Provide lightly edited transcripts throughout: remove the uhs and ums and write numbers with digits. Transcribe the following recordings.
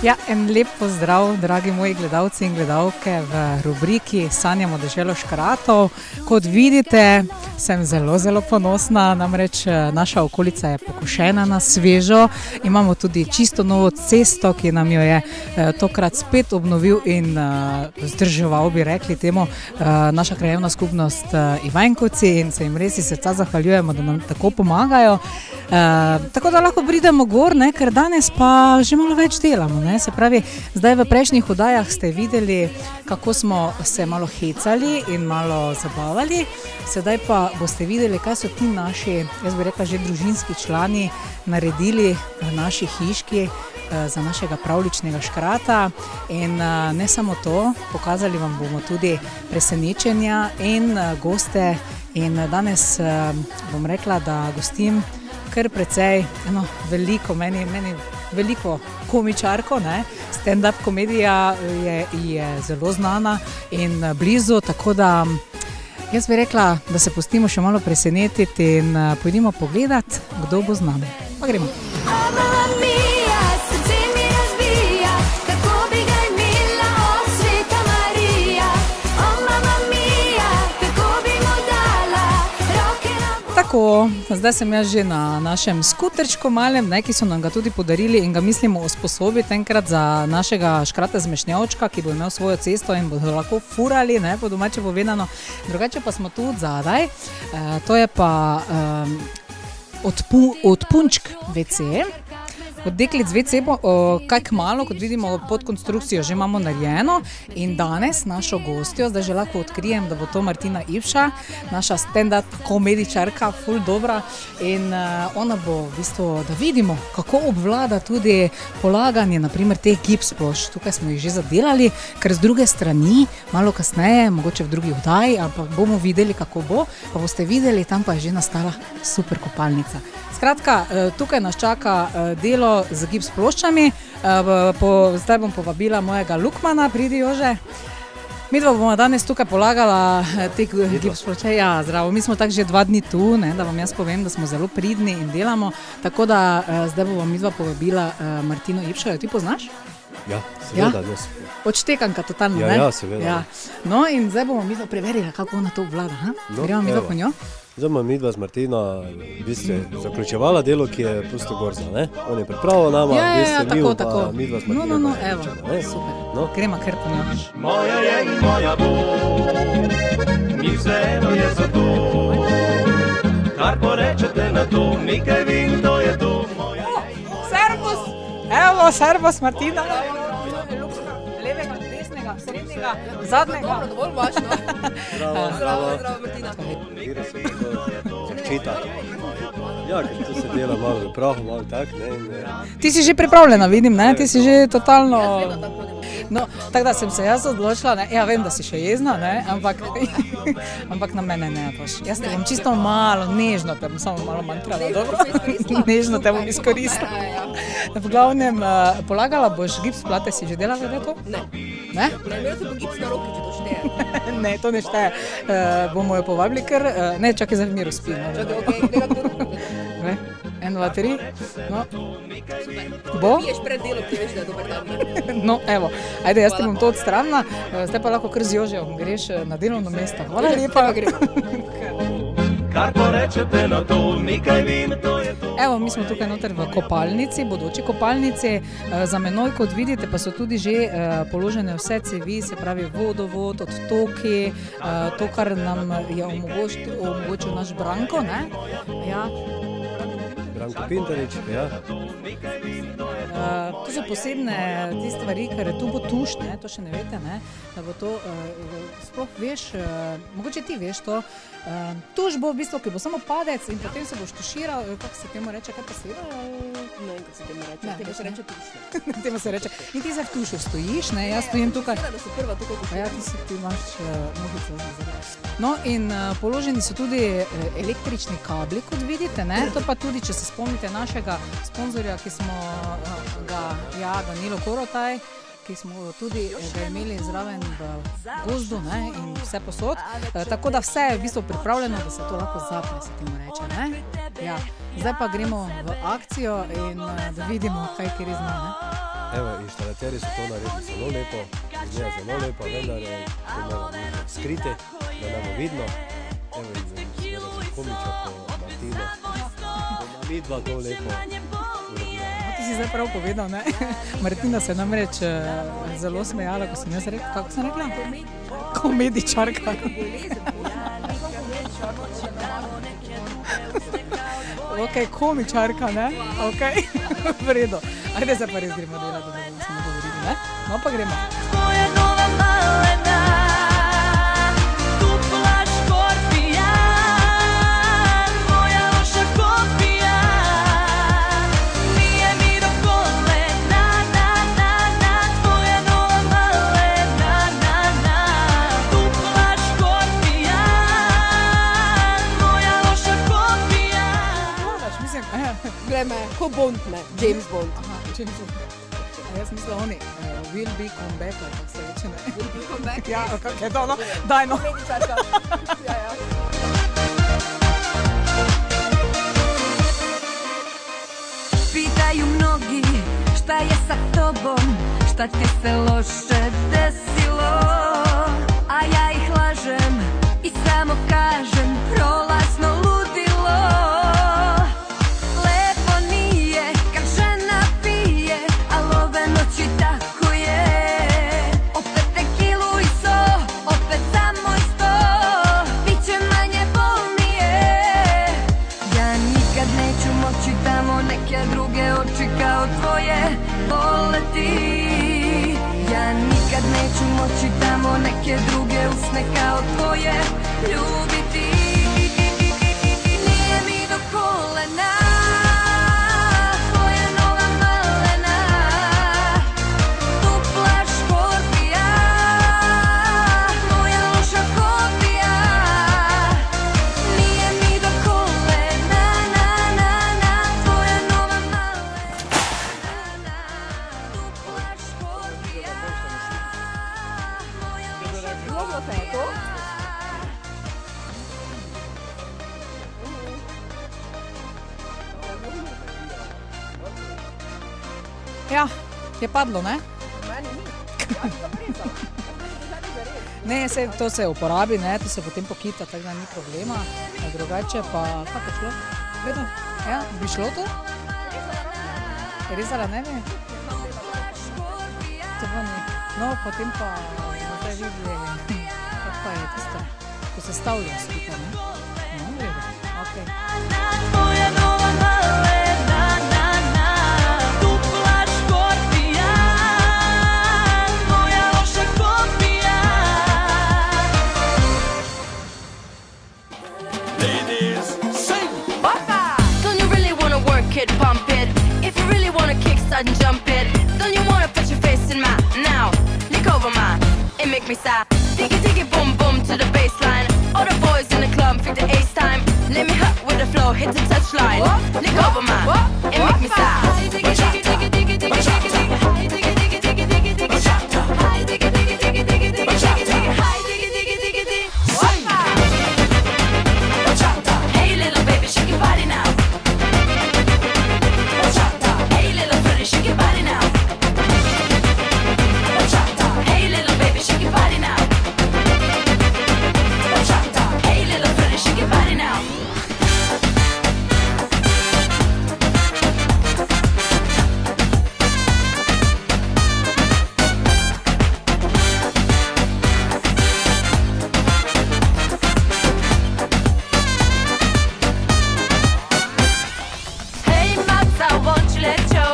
Ja, en lep pozdrav, dragi moji gledalci in gledalke v rubriki Sanjamo deželo Škratov. Kot vidite, sem zelo ponosna, namreč naša okolica je pokošena na svežo. Imamo tudi čisto novo cesto, ki nam jo je tokrat spet obnovil in vzdrževal, bi rekli temu, naša krajevna skupnost Ivanjkovci in se jim res iz srca zahvaljujemo, da nam tako pomagajo. Tako da lahko pridemo gor, ne, ker danes pa že malo več delamo. Ne. Se pravi, zdaj v prejšnjih oddajah ste videli, kako smo se malo hecali in malo zabavali. Sedaj pa boste videli, kaj so ti naši, jaz bi rekla, že družinski člani naredili v naši hiški za našega pravljičnega škrata. In ne samo to, pokazali vam bomo tudi presenečenja in goste. In danes bom rekla, da gostim kar precej veliko, meni veliko komičarko, ne. Stand-up komedija je zelo znana in blizu, tako da jaz bi rekla, da se pustimo še malo presenetiti in pojdimo pogledat, kdo bo z nami. Pa gremo. Tako, zdaj sem jaz že na našem skuterčku malem, ne, ki so nam ga tudi podarili in ga mislimo usposobiti enkrat za našega škrata zmešnjavčka, ki bo imel svojo cesto in bodo lahko furali, ne, po domače povedano. Drugače pa smo tu zadaj, to je pa od punčk WC. Od deklic WC bo kaj kmalu, kot vidimo, pod konstrukcijo že imamo narejeno in danes našo gostjo, zdaj že lahko odkrijem, da bo to Martina Ipša, naša stand-up komedičarka, ful dobra in ona bo v bistvu, da vidimo, kako obvlada tudi polaganje, naprimer teh gipsplošč. Tukaj smo jih že zadelali, ker z druge strani, malo kasneje, mogoče v drugi oddaji, ampak bomo videli, kako bo, pa boste videli, tam pa je že nastala super kopalnica. Skratka, tukaj nas čaka delo z gips ploščami. Zdaj bom povabila mojega Lukmana, pridi Jože. Midva bomo danes tukaj polagala te gips plošče. Ja, zdravo, mi smo tako že 2 dni tu, ne, da vam jaz povem, da smo zelo pridni in delamo. Tako da zdaj bomo midva povabila Martino Ipšo. Jo ti poznaš? Ja, seveda. Ja? Odštekanka totalno, ne? Ja, seveda. Ja. No in zdaj bomo midva preverila, kako ona to obvlada. Gremo midva po njo? Zdaj bomo midva z Martina v bistvu zaključevala delo, ki je Prostogorza, ne? On je pripravil nama, tako. Midva z Martina. No, evo, super. No? Gremo kar po njo. Moja je in moja bo, mi vseeno je za to. Kar porečete na to, nekaj vim, to je to. Servus! Evo, servus Martina. Levega, desnega, srednjega, zadnjega. Dobro, dovolj vašno. Zdravo, Martina. Kjer se začita. Ja, ker tu se dela malo v prahu, malo tak, ne. Ti si že pripravljena, vidim, ne? Ti si že totalno... No, tako da sem se jaz odločila, ne, ja vem, da si še jezna, ne, ampak na mene ne boš. Jaz te bom čisto malo, nežno te bom samo malo mantrala, dobro? Nežno te bom izkoristila. V glavnem, polagala boš gips plate, si že delala to? Ne. Ne? Ne, imela sem pa gips na roki, če to šteje. Ne, to ne šteje. Bomo jo povabili, ker... Ne, čakaj, zdaj v miru spi. Čakaj, okej, gledam to. 1, 2, 3. No. Super. Bo? Piješ pred delom, ti veš, da je dober dan. No, evo. Ajde, jaz te bom to odstranila. Zdaj pa lahko kar z Joževom greš na delovno mesto. Hvala lepa. Kar porečete na to, nekaj vim, to je to. Evo, mi smo tukaj noter v kopalnici, bodoči kopalnici. Za menoj, kot vidite, pa so tudi že položene vse cevi, se pravi vodovod, odtoki, to, kar nam je omogočil naš Branko, ne? Ja. Branko Pintarič, ja. To so posebne te stvari, ker tu bo tuš, ne, to še ne veste, ne, da bo to, sploh veš, mogoče ti veš to, tuš bo v bistvu, ki bo samo padec in potem se boš tuširal, kako se temu reče, kaj pa seva? Ne vem, kako se temu reče, temu se reče tuš. Temu se reče, in ti zdaj v tušu stojiš, ne, jaz stojim tukaj. Da so prva tukaj tuši. Ja, ti imaš nogico za. No in položeni so tudi električni kabli, kot vidite, ne, to pa tudi, če se spomnite našega sponzorja, ki smo ga, ja, Danilo Korotaj, ki smo tudi ga imeli zraven v gozdu, ne, in vse posod. Tako da vse je v bistvu pripravljeno, da se to lahko zapne, se temu reče, ne. Ja, zdaj pa gremo v akcijo in da vidimo, kaj kjer zna, ne. Evo, inštalaterji so to naredili zelo lepo, izgleda zelo lepo, vendar je to malo skriti, da ne bo vidno. Evo, in seveda za komiča po Martino, bomo midva to lepo uredila. To si zdaj prav povedal, ne? Martina se namreč zelo smejala, ko sem jaz rekla, kako sem rekla? Komedičarka. Ok, komičarka, ne? Ok, v redu. Ajde se pa res gremo delati, da bomo se nagovorili, ne? No pa gremo. Tvoja nova malena, dupla škorpija, moja loša kopija, nije mi do kolena, tvoja nova malena, dupla škorpija, moja loša kopija. Mislim, Glej me, ko Bond me, James Bond. aha, James Bond. A jaz mislila oni, will be come back, ali kako se reče, ne? Will be come back. Ja, kako je to, no? Daj, no. Komedičarka. Ja. Pitaju mnogi šta je sa tobom, šta ti se loše desilo, a ja ih lažem i samo kažem prolazno ludilo. Lepo nije kad žena pije, al ove noći tako je. Opet tekilu i so, opet za moj sto, biće manje bolnije. Ja nikad neću moći tamo neke druge oči kao tvoje voleti. Ja nikad neću moći tamo neke druge usne kao tvoje ljubiti. Nije mi do kolena, tvoja nova malena, dupla škorpija, moja loša kopija. Nije mi do kolena, tvoja nova malena, dupla škorpija, moja loša Mnogo se je to. Ja, je padlo, ne? Meni ni. Ja, sem rezala. Ne, saj to se uporabi, ne, to se potem pokita, tako da ni problema. Drugače pa, kako je šlo? Vedno? Ja, bi šlo to? Rezala ne bi? To pa ni. No, potem pa zdaj videli, kako pa je tisto, ko se stavlja skupaj, ne? No, v redu, okej. tvoja nova malena, dupla škorpija, moja loša kopija. Ladies, sing! Don't you really wanna work it, pump it? If you really wanna kickstart and jump it, don't you wanna put your face in mine now? Look over mine and make me sigh. Diggy diggy boom boom to the baseline. All the boys in the club pick the ace time. Let me hut with the flow, hit the touchline. Look over mine and make me sigh. Diggy diggy diggy diggy diggy diggy diggy. Hi diggy diggy diggy diggy diggy. Hi diggy diggy diggy diggy diggy diggy. Hi diggy diggy diggy diggy. Hey little baby, shake your body now. Hey little pretty, shake your body now. Hey little baby, shake your body now. Hey little pretty, shake your body now. Hey Mata, won't you let go?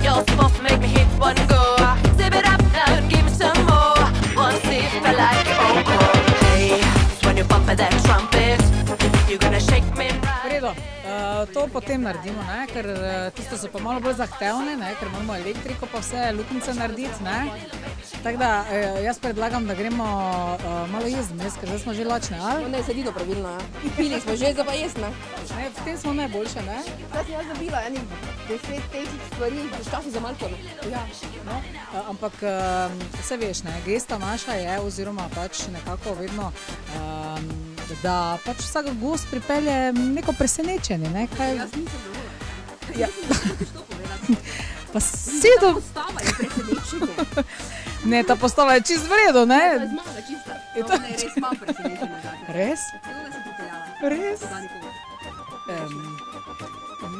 You're supposed to make me hit one go. Zip it up now and give me some more. Wanna see if I like it, oh cool. Hey, it's when you bump that trumpet, you're gonna shake me V right. redu, to potem naredimo, ne, ker tiste so pa malo bolj zahtevne, ne, ker moramo elektriko pa vse luknjice narediti, ne. Tako da jaz predlagam, da gremo malo jesti vmes, ker zdaj smo že lačne, ali? No, ne, sedino pravilno, ja. Pili smo že, zdaj pa jesna. Ne, v tem smo najboljše, ne? Zdaj sem jaz dobila enih 10 teh stvari, včasih za malko, ne. Ja, no, ampak vse veš, ne, gesta naša je, oziroma pač nekako vedno, da pač vsak gost pripelje neko presenečenje, ne, kaj... Jaz nisem dovolj. Ja. Težko povedati. Pa si do... Postava je presenečenje. Ne, ta postava je čist v redu, To je ne? zmaga čista. Je to- To me je res malo presenečenje. Res? Kako sem pripeljala? Res?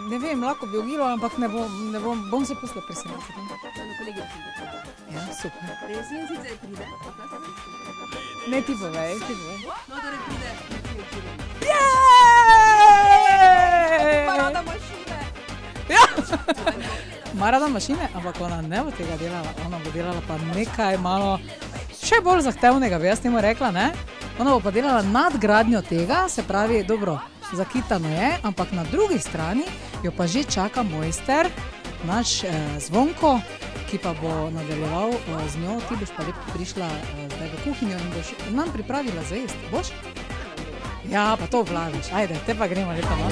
Ne vem, lahko bi ogibala, ampak bom se pustila presenetiti. Na kolegija sem pripeljala. Ja, super. Res in sicer pride. A kaj se ne? Ne, ti povej, ti povej. No, torej pride. Jej! Parada mašine. Ja! Marada mašine, ampak ona ne bo tega delala, ona bo delala pa nekaj malo še bolj zahtevnega, bi jaz temu rekla, ne? Ona bo pa delala nadgradnjo tega, se pravi, dobro, zakitano je, ampak na drugi strani jo pa že čaka mojster, naš Zvonko, ki pa bo nadaljeval z njo, ti boš pa lepo prišla zdaj v kuhinjo in boš nam pripravila za jesti, boš? Ja, pa to vlažiš, ajde, te pa gremo lepo, no?